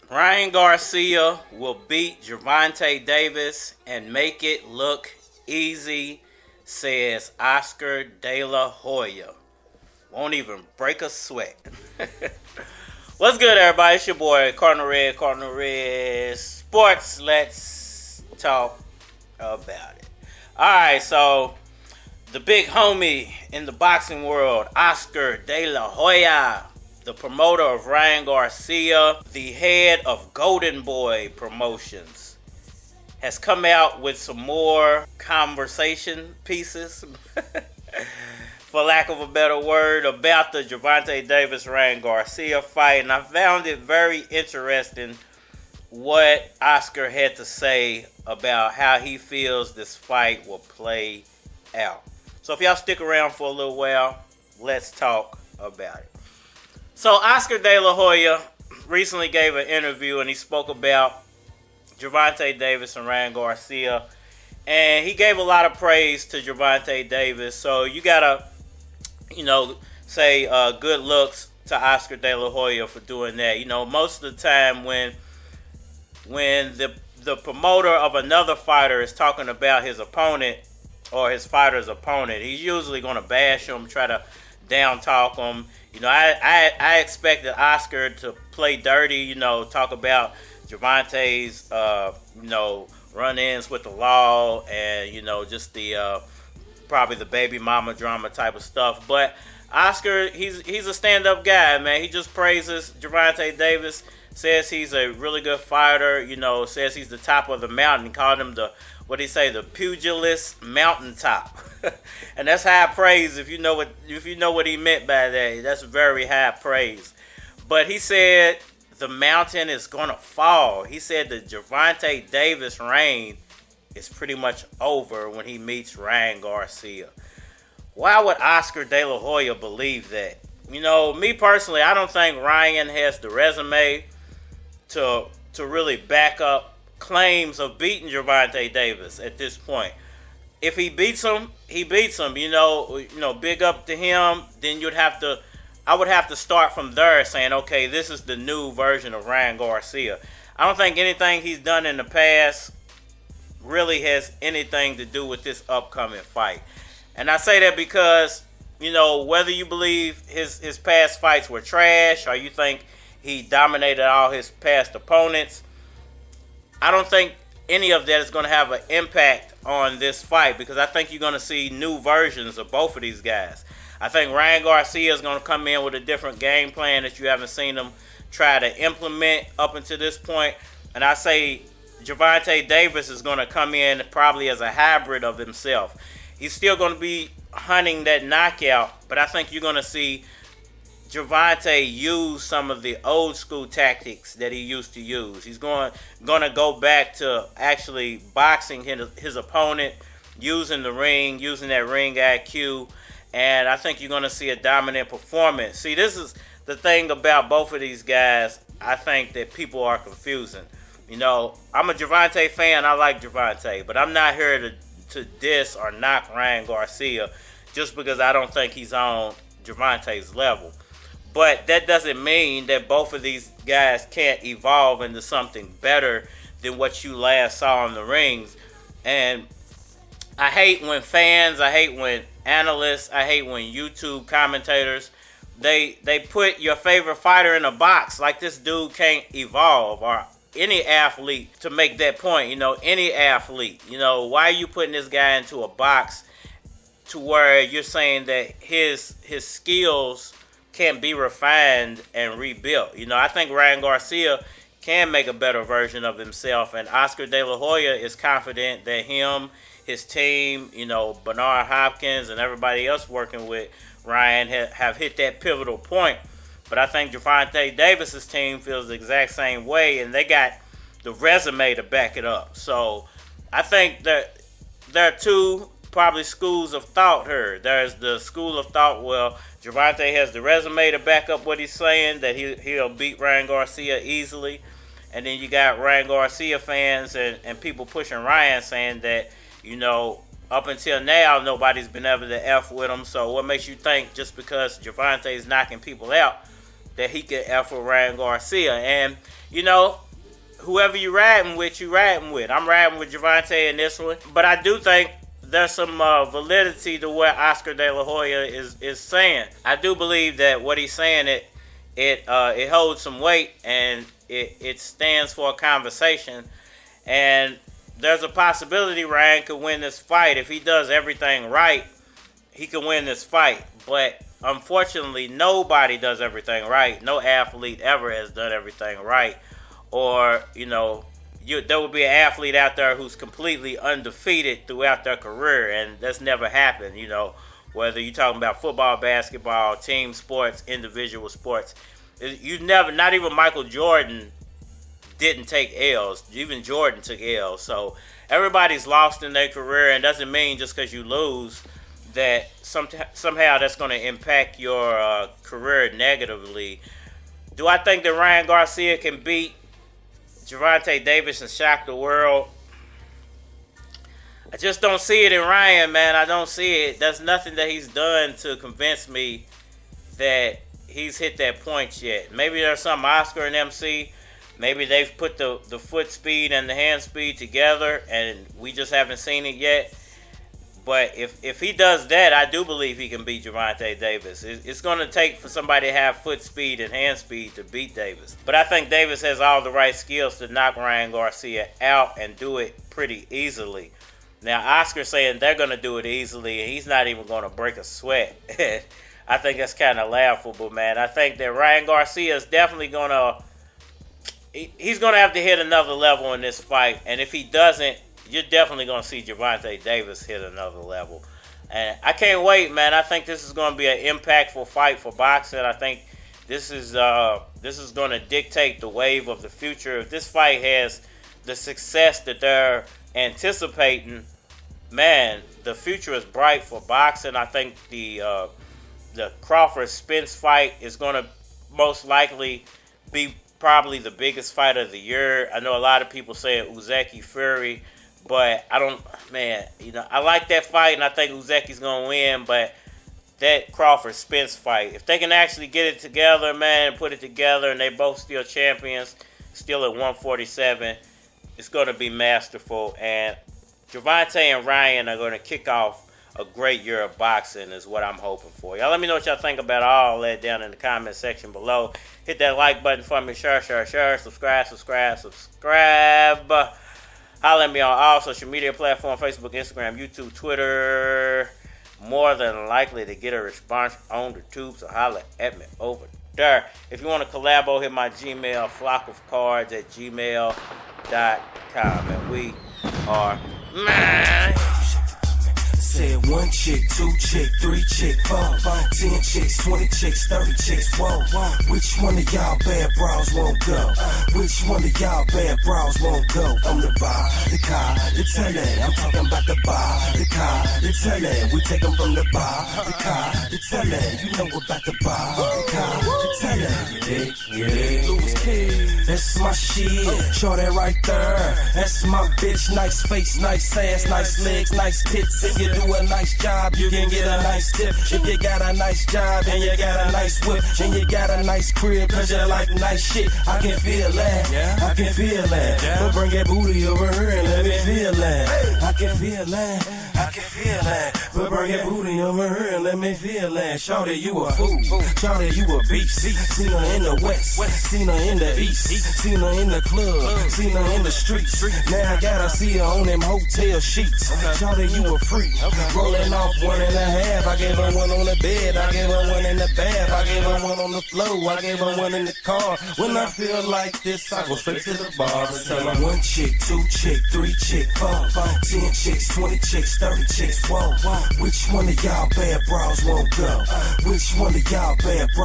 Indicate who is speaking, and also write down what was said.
Speaker 1: Ryan Garcia will beat Gervonta Davis and make it look easy, says Oscar De La Hoya. Won't even break a sweat. What's good, everybody? It's your boy, Cardinal Red Sports. Let's talk about it. Alright, so the big homie in the boxing world, Oscar De La Hoya, the promoter of Ryan Garcia, the head of Golden Boy Promotions, has come out with some more conversation pieces, for lack of a better word, about the Gervonta Davis-Ryan Garcia fight. And I found it very interesting what Oscar had to say about how he feels this fight will play out. So if y'all stick around for a little while, let's talk about it. So Oscar De La Hoya recently gave an interview and he spoke about Gervonta Davis and Ryan Garcia. And he gave a lot of praise to Gervonta Davis. So you gotta, say good looks to Oscar De La Hoya for doing that. Most of the time when the promoter of another fighter is talking about his opponent or his fighter's opponent, he's usually going to bash him, try to down talk him. I expected Oscar to play dirty, talk about Gervonta's, run-ins with the law and, just the probably the baby mama drama type of stuff. But Oscar, he's a stand-up guy, man. He just praises Gervonta Davis, says he's a really good fighter, says he's the top of the mountain. He called him the pugilist mountaintop. And that's high praise if you know what he meant by that. That's very high praise. But he said the mountain is gonna fall. He said the Gervonta Davis reign is pretty much over when he meets Ryan Garcia. Why would Oscar De La Hoya believe that? Me personally, I don't think Ryan has the resume to really back up claims of beating Gervonta Davis at this point. If he beats him, he beats him. Big up to him. Then I would have to start from there, saying, okay, this is the new version of Ryan Garcia. I don't think anything he's done in the past really has anything to do with this upcoming fight. And I say that because, whether you believe his past fights were trash or you think he dominated all his past opponents, I don't think any of that is going to have an impact on this fight, because I think you're going to see new versions of both of these guys. I think Ryan Garcia is going to come in with a different game plan that you haven't seen him try to implement up until this point. And I say Gervonta Davis is going to come in probably as a hybrid of himself. He's still going to be hunting that knockout, but I think you're going to see Gervonta use some of the old school tactics that he used to use. He's going to go back to actually boxing his opponent, using the ring, using that ring IQ, and I think you're going to see a dominant performance. See, this is the thing about both of these guys. I think that people are confusing. I'm a Gervonta fan. I like Gervonta, but I'm not here to diss or knock Ryan Garcia just because I don't think he's on Gervonta's level. But that doesn't mean that both of these guys can't evolve into something better than what you last saw in the rings. And I hate when fans, I hate when analysts, I hate when YouTube commentators, they put your favorite fighter in a box like this dude can't evolve, or any athlete to make that point. Any athlete. Why are you putting this guy into a box to where you're saying that his skills can't be refined and rebuilt? I think Ryan Garcia can make a better version of himself, and Oscar De La Hoya is confident that him, his team, Bernard Hopkins and everybody else working with Ryan have hit that pivotal point. But I think Gervonta Davis's team feels the exact same way, and they got the resume to back it up. So I think that there are two probably schools of thought here. There's the school of thought, well, Gervonta has the resume to back up what he's saying, that he'll beat Ryan Garcia easily. And then you got Ryan Garcia fans and people pushing Ryan, saying that, You know, up until now, nobody's been able to F with him. So what makes you think just because Gervonta is knocking people out that he can F with Ryan Garcia? And, you know, whoever you riding with, you riding with. I'm riding with Gervonta in this one. But I do think there's some validity to what Oscar De La Hoya is saying. I do believe that what he's saying, it holds some weight, and it stands for a conversation. And there's a possibility Ryan could win this fight. If he does everything right, he can win this fight. But unfortunately, nobody does everything right. No athlete ever has done everything right. Or, you know, there will be an athlete out there who's completely undefeated throughout their career, and that's never happened, you know. Whether you're talking about football, basketball, team sports, individual sports. You never, not even Michael Jordan didn't take L's. Even Jordan took L's. So everybody's lost in their career, and doesn't mean just because you lose that somehow that's going to impact your career negatively. Do I think that Ryan Garcia can beat Gervonta Davis and shock the world? I just don't see it in Ryan, man. I don't see it. There's nothing that he's done to convince me that he's hit that point yet. Maybe there's some Oscar and MC. Maybe they've put the foot speed and the hand speed together, and we just haven't seen it yet. But if he does that, I do believe he can beat Gervonta Davis. It's going to take for somebody to have foot speed and hand speed to beat Davis. But I think Davis has all the right skills to knock Ryan Garcia out and do it pretty easily. Now, Oscar's saying they're going to do it easily, and he's not even going to break a sweat. I think that's kind of laughable, man. I think that Ryan Garcia is definitely going to... He's going to have to hit another level in this fight. And if he doesn't, you're definitely going to see Gervonta Davis hit another level. And I can't wait, man. I think this is going to be an impactful fight for boxing. I think this is going to dictate the wave of the future. If this fight has the success that they're anticipating, man, the future is bright for boxing. I think the Crawford-Spence fight is going to most likely be probably the biggest fight of the year. I know a lot of people say Uzeki Fury, but I don't, man, you know, I like that fight, and I think Uzeki's going to win, but that Crawford-Spence fight, if they can actually get it together, man, put it together, and they both still champions, still at 147, it's going to be masterful. And Gervonta and Ryan are going to kick off a great year of boxing is what I'm hoping for. Y'all let me know what y'all think about all that down in the comment section below. Hit that like button for me. Share. Subscribe. Holler at me on all social media platforms, Facebook, Instagram, YouTube, Twitter. More than likely to get a response on the tube, so holler at me over there. If you want to collabo, hit my Gmail, flockofcards@gmail.com. And we are, man.
Speaker 2: Said 1 chick, 2 chick, 3 chick, 4, 10 chicks, 20 chicks, 30 chicks, whoa. Which one of y'all bad bras won't go? Which one of y'all bad bras won't go? From the bar, the car, the telly. I'm talking about the bar, the car, the telly. We take them from the bar, the car, the telly. You know about the bar, the car, the telly. Yeah. Louis King, that's my shit. Show that right there. That's my bitch. Nice face, nice ass, nice legs, nice tits. If you do a nice job, you can get a nice tip. If you got a nice job and you got a nice whip and you got a nice crib cause you like nice shit, I can feel that, I can feel that. But bring that booty over here and let me feel that. I can feel that, I can feel that. But bring that booty over here and let me feel that. Shawty, you a fool, shawty, you a beast. Seen her in the west, seen her in the east, seen her in the club, seen her in the streets. Now I gotta see her on them hotel sheets. Shawty, you a freak. Rolling off 1.5. I gave her one on the bed. I gave her one in the bath. I gave her one on the floor. I gave her one in the car. When I feel like this, I go straight to the bar and tell her 1 chick, 2 chick, 3 chick, 4, 10 chicks, 20 chicks, 30 chicks. Whoa. Which one of y'all bad bras won't go? Which one of y'all bad bras